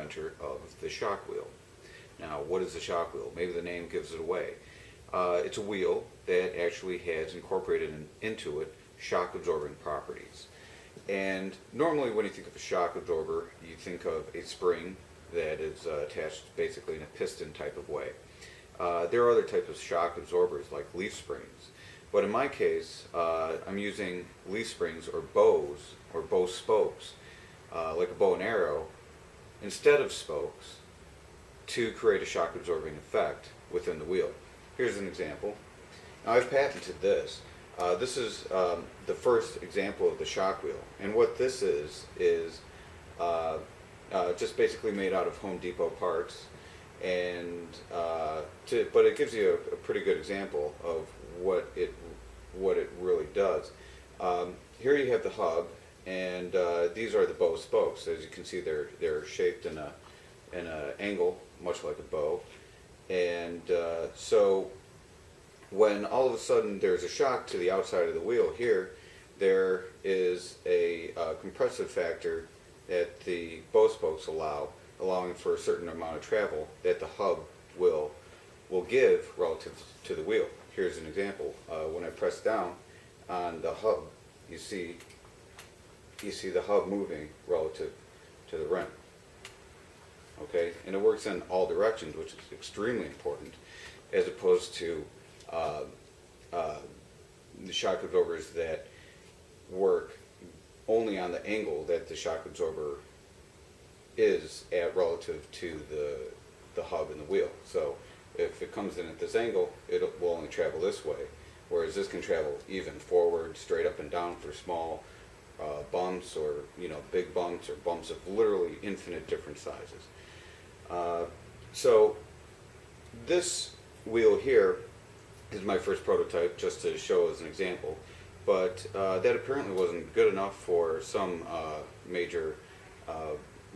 inventor of the shock wheel. Now, what is the shock wheel? Maybe the name gives it away. It's a wheel that actually has incorporated into it shock absorbing properties. And normally when you think of a shock absorber, you think of a spring that is attached basically in a piston type of way. There are other types of shock absorbers like leaf springs. But in my case, I'm using leaf springs or bow spokes, like a bow and arrow, instead of spokes to create a shock absorbing effect within the wheel. Here's an example. Now I've patented this. This is the first example of the shock wheel. And what this is just basically made out of Home Depot parts. And but it gives you a pretty good example of what it really does. Here you have the hub, and these are the bow spokes. As you can see, they're shaped in an angle, much like a bow. And so when all of a sudden there's a shock to the outside of the wheel here, there is a compressive factor that the bow spokes allowing for a certain amount of travel that the hub will give relative to the wheel. Here's an example. When I press down on the hub, you see the hub moving relative to the rim. Okay, and it works in all directions, which is extremely important, as opposed to the shock absorbers that work only on the angle that the shock absorber is at relative to the hub and the wheel. So if it comes in at this angle, it will only travel this way, whereas this can travel even forward, straight up and down for small bumps, or big bumps, or bumps of literally infinite different sizes. So this wheel here is my first prototype, just to show as an example, but that apparently wasn't good enough for some major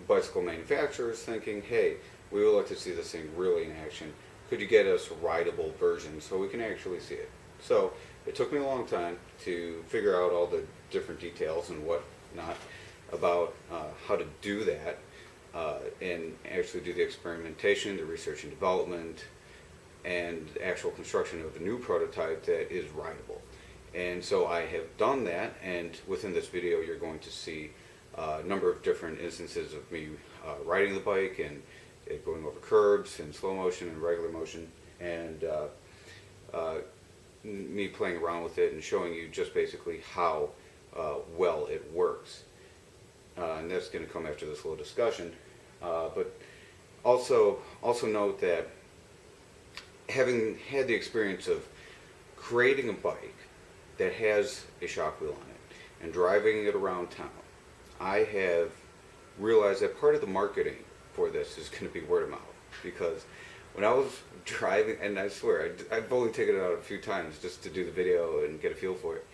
bicycle manufacturers, thinking, hey, we would like to see this thing really in action. Could you get us a rideable version so we can actually see it? So it took me a long time to figure out all the different details and whatnot about how to do that, and actually do the experimentation, the research and development, and actual construction of a new prototype that is rideable. And so I have done that, and within this video you're going to see a number of different instances of me riding the bike and it going over curbs in slow motion and regular motion, and me playing around with it and showing you just basically how well it works. And that's going to come after this little discussion. But also note that having had the experience of creating a bike that has a shock wheel on it and driving it around town, I have realized that part of the marketing for this is going to be word of mouth. Because when I was driving, and I swear I've only taken it out a few times just to do the video and get a feel for it,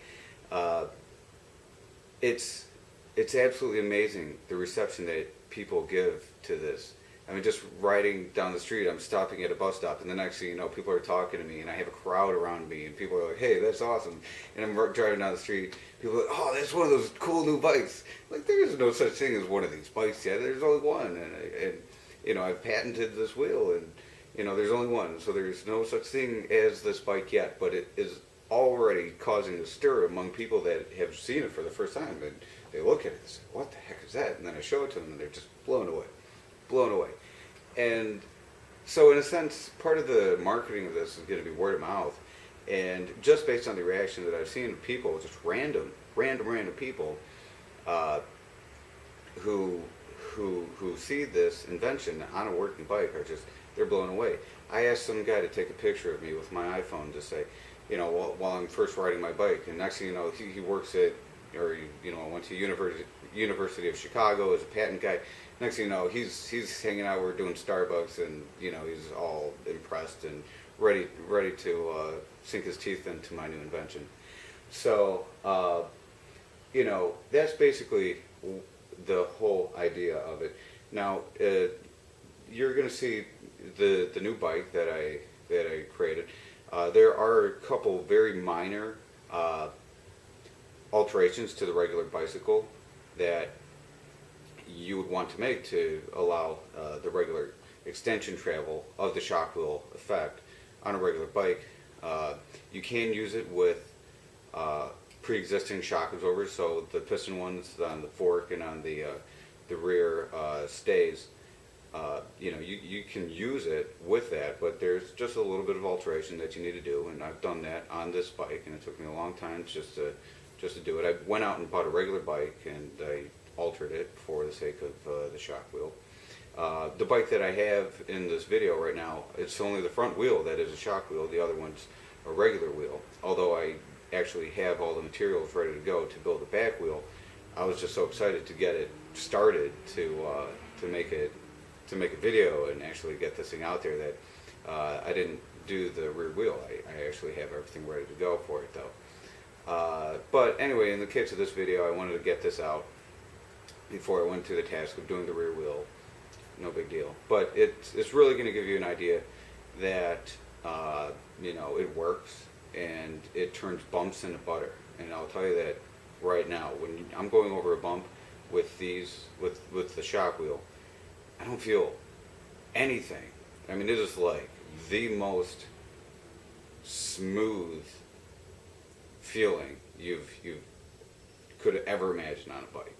it's absolutely amazing the reception that people give to this. I mean, just riding down the street, I'm stopping at a bus stop, and the next thing you know, people are talking to me, and I have a crowd around me, and people are like, hey, that's awesome. And I'm driving down the street, people are like, oh, that's one of those cool new bikes. Like, there is no such thing as one of these bikes yet. There's only one. And I've patented this wheel, and, there's only one. So there's no such thing as this bike yet, but it is already causing a stir among people that have seen it for the first time. And they look at it and say, what the heck is that? And then I show it to them, and they're just blown away. Blown away. And so in a sense, part of the marketing of this is going to be word of mouth. And just based on the reaction that I've seen of people, just random people who see this invention on a working bike they're blown away. I asked some guy to take a picture of me with my iPhone to say, while I'm first riding my bike, and next thing you know, he works at, or went to University of Chicago as a patent guy. Next thing you know, he's hanging out. We're doing Starbucks, and he's all impressed and ready to sink his teeth into my new invention. So that's basically the whole idea of it. Now you're going to see the new bike that I created. There are a couple very minor alterations to the regular bicycle that you would want to make to allow the regular extension travel of the shock wheel effect on a regular bike. You can use it with pre-existing shock absorbers, so the piston ones on the fork and on the rear stays. You can use it with that, but there's just a little bit of alteration that you need to do, and I've done that on this bike, and it took me a long time just to do it. I went out and bought a regular bike, and I altered it for the sake of the shock wheel. The bike that I have in this video right now, it's only the front wheel that is a shock wheel. The other one's a regular wheel. Although I actually have all the materials ready to go to build the back wheel, I was just so excited to get it started to make a video and actually get this thing out there that I didn't do the rear wheel. I actually have everything ready to go for it though. But anyway, in the case of this video, I wanted to get this out before I went through the task of doing the rear wheel. No big deal. But it's really going to give you an idea that it works and it turns bumps into butter. And I'll tell you that right now, when I'm going over a bump with with the shock wheel, I don't feel anything. I mean, it is like the most smooth feeling you could ever imagine on a bike.